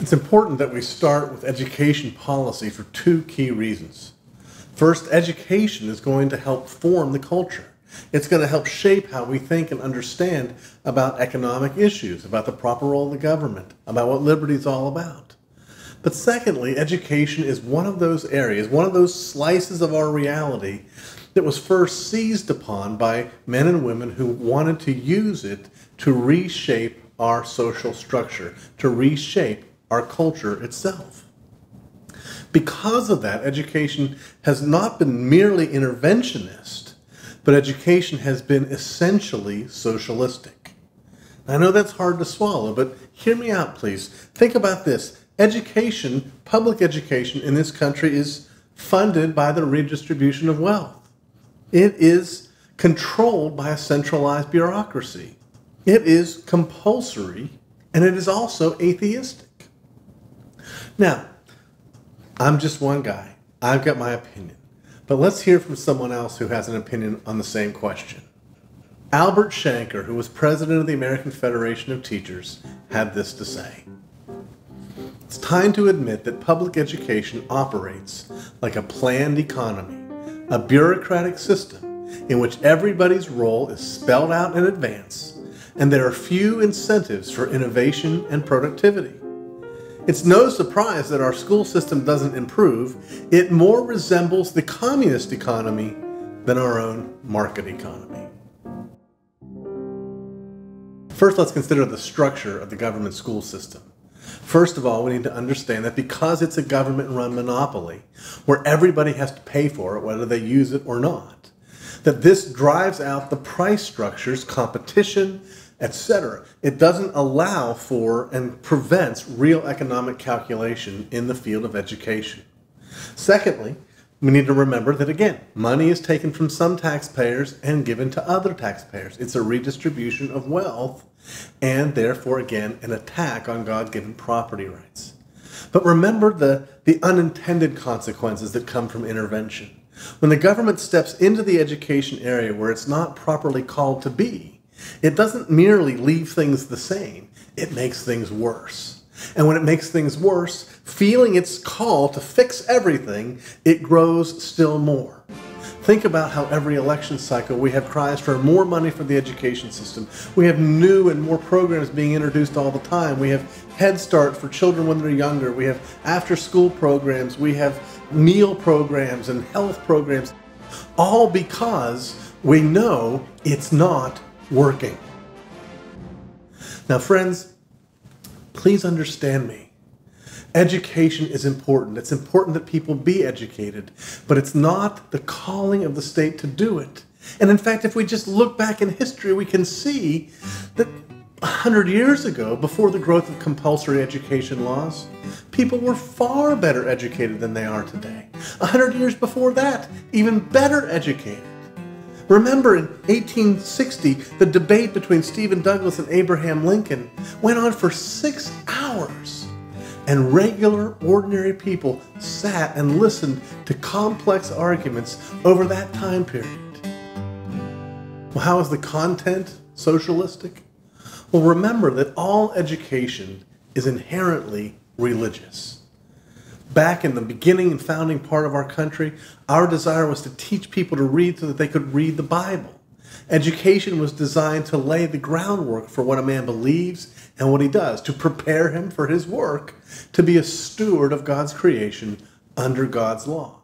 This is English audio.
It's important that we start with education policy for two key reasons. First, education is going to help form the culture. It's going to help shape how we think and understand about economic issues, about the proper role of the government, about what liberty is all about. But secondly, education is one of those areas, one of those slices of our reality that was first seized upon by men and women who wanted to use it to reshape our social structure, to reshape our culture itself. Because of that, education has not been merely interventionist, but education has been essentially socialistic. I know that's hard to swallow, but hear me out, please. Think about this. Education, public education in this country is funded by the redistribution of wealth. It is controlled by a centralized bureaucracy. It is compulsory, and it is also atheistic. Now, I'm just one guy. I've got my opinion. But let's hear from someone else who has an opinion on the same question. Albert Shanker, who was president of the American Federation of Teachers, had this to say. It's time to admit that public education operates like a planned economy, a bureaucratic system in which everybody's role is spelled out in advance, and there are few incentives for innovation and productivity. It's no surprise that our school system doesn't improve. It more resembles the communist economy than our own market economy. First, let's consider the structure of the government school system. First of all, we need to understand that because it's a government-run monopoly, where everybody has to pay for it, whether they use it or not, that this drives out the price structures, competition, etc. It doesn't allow for and prevents real economic calculation in the field of education. Secondly, we need to remember that, again, money is taken from some taxpayers and given to other taxpayers. It's a redistribution of wealth and therefore, again, an attack on God-given property rights. But remember the unintended consequences that come from intervention. When the government steps into the education area where it's not properly called to be, it doesn't merely leave things the same, it makes things worse. And when it makes things worse, feeling its call to fix everything, it grows still more. Think about how every election cycle we have cries for more money for the education system. We have new and more programs being introduced all the time. We have Head Start for children when they're younger. We have after-school programs. We have meal programs and health programs, all because we know it's not working. Now, friends, please understand me. Education is important. It's important that people be educated, but it's not the calling of the state to do it. And in fact, if we just look back in history, we can see that 100 years ago, before the growth of compulsory education laws, people were far better educated than they are today. 100 years before that, even better educated. Remember, in 1860, the debate between Stephen Douglas and Abraham Lincoln went on for 6 hours. And regular, ordinary people sat and listened to complex arguments over that time period. Well, how is the content socialistic? Well, remember that all education is inherently religious. Back in the beginning and founding part of our country, our desire was to teach people to read so that they could read the Bible. Education was designed to lay the groundwork for what a man believes and what he does, to prepare him for his work, to be a steward of God's creation under God's law.